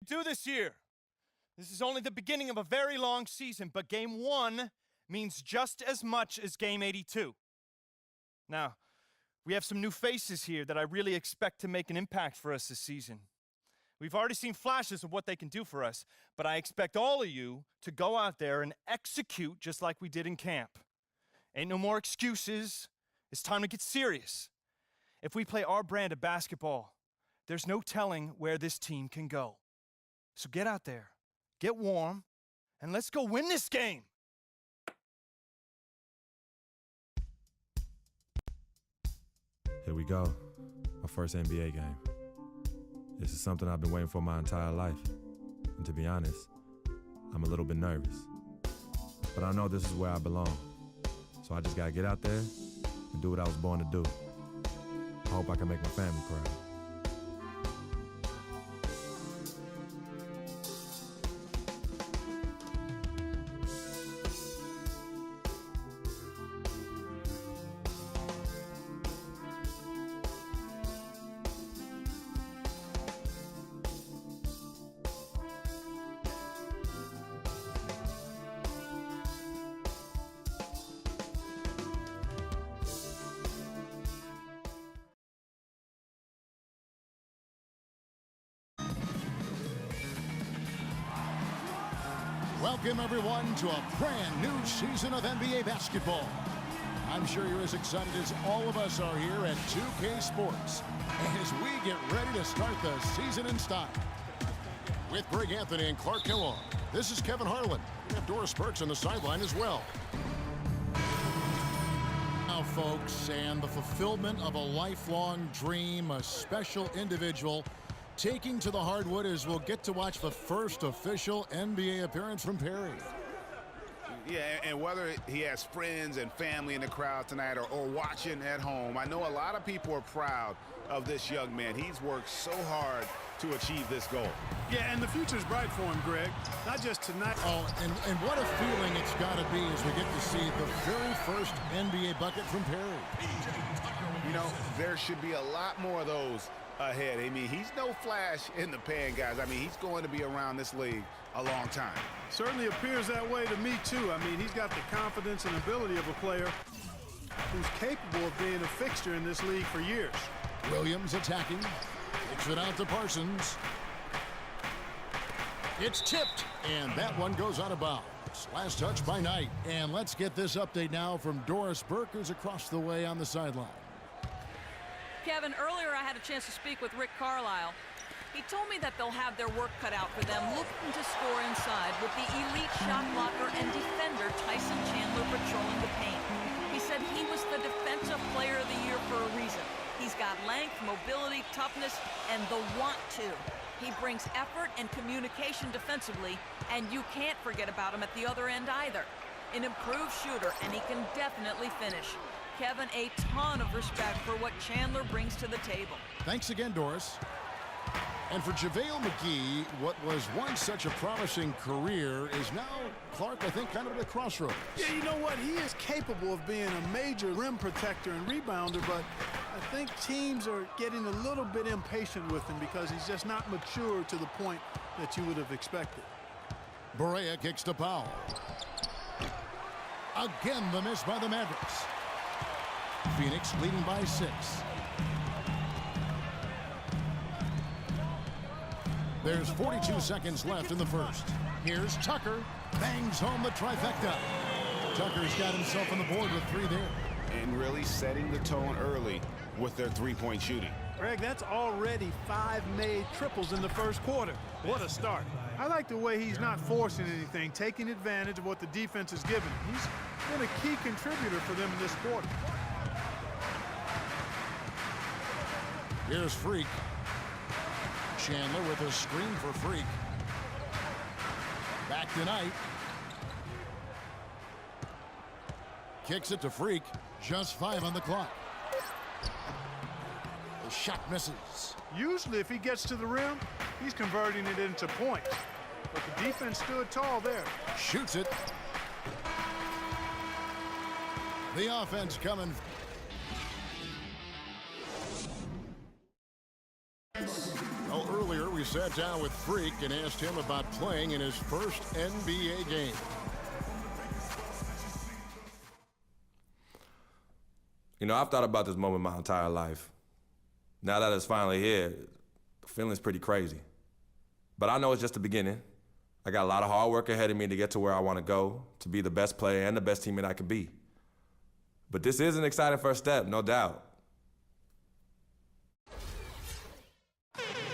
do this year. This is only the beginning of a very long season, but Game 1 means just as much as Game 82. Now, we have some new faces here that I really expect to make an impact for us this season. We've already seen flashes of what they can do for us, but I expect all of you to go out there and execute just like we did in camp. Ain't no more excuses. It's time to get serious. If we play our brand of basketball, there's no telling where this team can go. So get out there, get warm, and let's go win this game. Here we go, my first NBA game. This is something I've been waiting for my entire life. And to be honest, I'm a little bit nervous. But I know this is where I belong. So I just gotta get out there and do what I was born to do. I hope I can make my family proud. Welcome, everyone, to a brand new season of NBA basketball. I'm sure you're as excited as all of us are here at 2K Sports as we get ready to start the season in style. With Greg Anthony and Clark Kellogg, this is Kevin Harlan. We have Doris Burks on the sideline as well. Now, folks, and the fulfillment of a lifelong dream, a special individual taking to the hardwood as we'll get to watch the first official NBA appearance from Perry. Yeah, and whether he has friends and family in the crowd tonight or watching at home, I know a lot of people are proud of this young man. He's worked so hard to achieve this goal. Yeah, and the future's bright for him, Greg. Not just tonight. Oh, and what a feeling it's got to be as we get to see the very first NBA bucket from Perry. You know, there should be a lot more of those ahead. I mean, he's no flash in the pan, guys. I mean, he's going to be around this league a long time. Certainly appears that way to me, too. I mean, he's got the confidence and ability of a player who's capable of being a fixture in this league for years. Williams attacking. Kicks it out to Parsons. It's tipped, and that one goes out of bounds. Last touch by Knight. And let's get this update now from Doris Burke, who's across the way on the sideline. Kevin, earlier I had a chance to speak with Rick Carlisle. He told me that they'll have their work cut out for them looking to score inside with the elite shot blocker and defender Tyson Chandler patrolling the paint. He said he was the Defensive Player of the Year for a reason. He's got length, mobility, toughness, and the want to. He brings effort and communication defensively, and you can't forget about him at the other end either. An improved shooter, and he can definitely finish. Kevin, a ton of respect for what Chandler brings to the table. Thanks again, Doris. And for JaVale McGee, what was once such a promising career is now, Clark, I think, kind of at a crossroads. Yeah, you know what? He is capable of being a major rim protector and rebounder, but I think teams are getting a little bit impatient with him because he's just not mature to the point that you would have expected. Barea kicks to Powell. Again, the miss by the Mavericks. Phoenix leading by 6. There's 42 seconds left in the first. Here's Tucker. Bangs home the trifecta. Tucker's got himself on the board with 3 there. And really setting the tone early with their three-point shooting. Greg, that's already 5 made triples in the first quarter. What a start. I like the way he's not forcing anything, taking advantage of what the defense is giving him. He's been a key contributor for them in this quarter. Here's Freak. Chandler with a screen for Freak. Back to Knight. Kicks it to Freak. Just 5 on the clock. The shot misses. Usually if he gets to the rim, he's converting it into points. But the defense stood tall there. Shoots it. The offense coming. Oh, earlier we sat down with Freak and asked him about playing in his first NBA game. You know, I've thought about this moment my entire life. Now that it's finally here, the feeling's pretty crazy. But I know it's just the beginning. I got a lot of hard work ahead of me to get to where I want to go, to be the best player and the best teammate I can be. But this is an exciting first step, no doubt.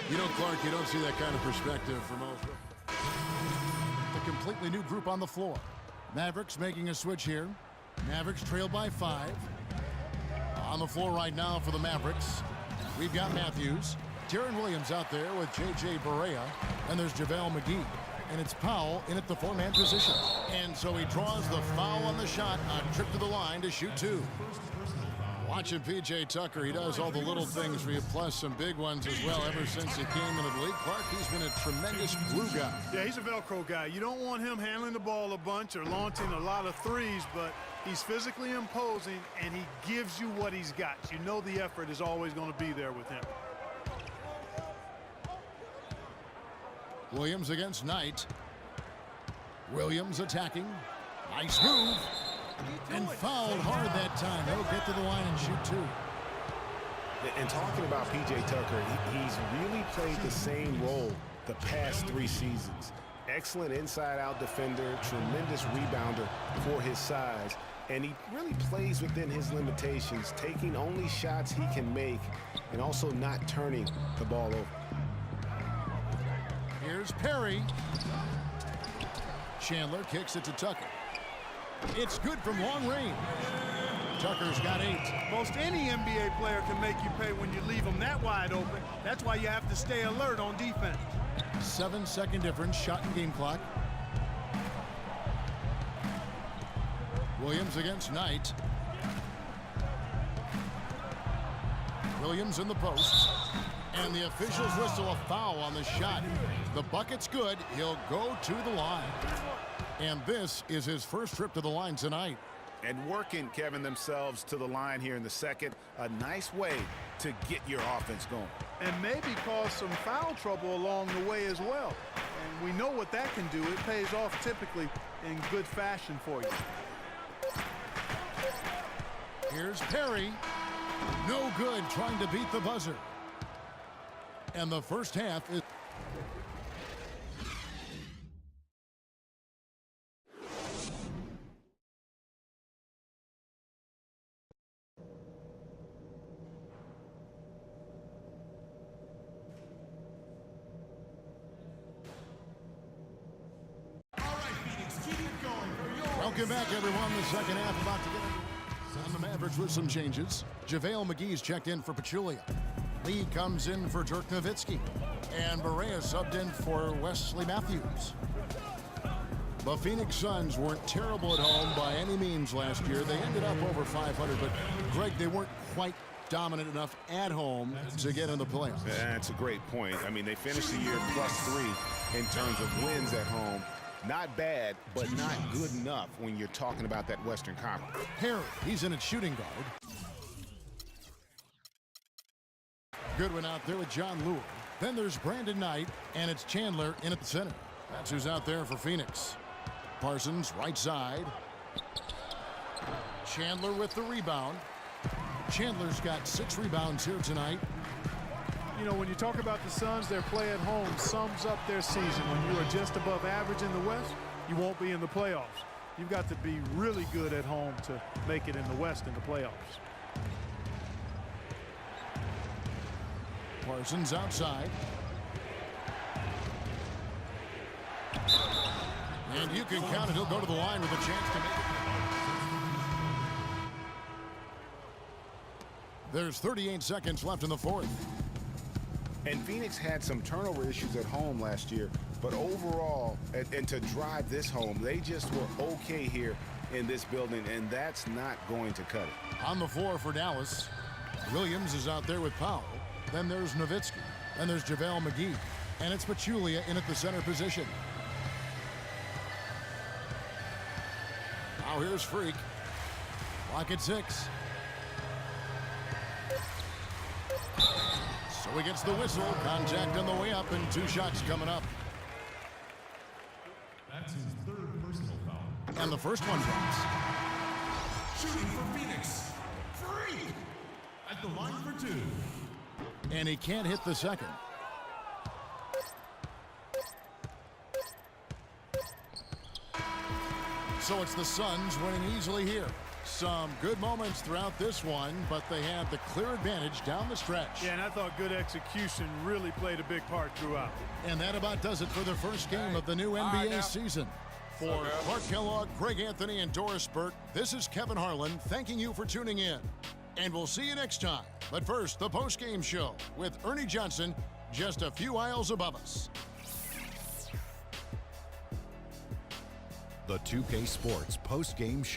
You know, Clark, you don't see that kind of perspective from most. A completely new group on the floor. Mavericks making a switch here. Mavericks trail by 5. On the floor right now for the Mavericks, we've got Matthews. Deron Williams out there with J.J. Barea. And there's JaVale McGee. And it's Powell in at the 4-man position. And so he draws the foul on the shot, a trip to the line to shoot 2. Watching P.J. Tucker, he does all the little things for you, plus some big ones as well ever since he came into the league. Clark, he's been a tremendous glue guy. Yeah, he's a Velcro guy. You don't want him handling the ball a bunch or launching a lot of threes, but he's physically imposing, and he gives you what he's got. You know the effort is always going to be there with him. Williams against Knight. Williams attacking. Nice move. And fouled hard that time. He'll get to the line and shoot 2. And talking about P.J. Tucker, he's really played the same role the past 3 seasons. Excellent inside-out defender, tremendous rebounder for his size, and he really plays within his limitations, taking only shots he can make and also not turning the ball over. Here's Perry. Chandler kicks it to Tucker. It's good from long range. Tucker's got 8. Most any NBA player can make you pay when you leave them that wide open. That's why you have to stay alert on defense. 7-second difference, shot and game clock. Williams against Knight. Williams in the post. And the officials whistle a foul on the shot. The bucket's good. He'll go to the line. And this is his first trip to the line tonight. And working, Kevin, themselves to the line here in the second. A nice way to get your offense going. And maybe cause some foul trouble along the way as well. And we know what that can do. It pays off typically in good fashion for you. Here's Perry. No good, trying to beat the buzzer. And the first half is... Welcome back, everyone. The second half about to get on the Mavericks with some changes. JaVale McGee's checked in for Pachulia. Lee comes in for Dirk Nowitzki. And Barea subbed in for Wesley Matthews. The Phoenix Suns weren't terrible at home by any means last year. They ended up over 500, but Greg, they weren't quite dominant enough at home to get in the playoffs. That's a great point. I mean, they finished the year +3 in terms of wins at home. Not bad, but not good enough when you're talking about that Western Conference. Perry, he's in at shooting guard. Goodwin out there with John Lewis. Then there's Brandon Knight, and it's Chandler in at the center. That's who's out there for Phoenix. Parsons, right side. Chandler with the rebound. Chandler's got 6 rebounds here tonight. You know, when you talk about the Suns, their play at home sums up their season. When you are just above average in the West, you won't be in the playoffs. You've got to be really good at home to make it in the West in the playoffs. Parsons outside. And you can count it. He'll go to the line with a chance to make it. There's 38 seconds left in the fourth. And Phoenix had some turnover issues at home last year, but overall, and to drive this home, they just were okay here in this building, and that's not going to cut it. On the floor for Dallas, Williams is out there with Powell. Then there's Nowitzki. Then there's JaVale McGee. And it's Pachulia in at the center position. Now here's Freak. Clock at 6. So So he gets the whistle. Contact on the way up and 2 shots coming up. That's his 3rd personal foul. And the first one drops. Shooting for Phoenix. Free! At the line for 2. And he can't hit the second. So it's the Suns winning easily here. Some good moments throughout this one, but they have the clear advantage down the stretch. Yeah, and I thought good execution really played a big part throughout. And that about does it for the first game of the new NBA season. For Clark Kellogg, Greg Anthony, and Doris Burke, this is Kevin Harlan thanking you for tuning in. And we'll see you next time. But first, the post-game show with Ernie Johnson just a few aisles above us. The 2K Sports post-game show.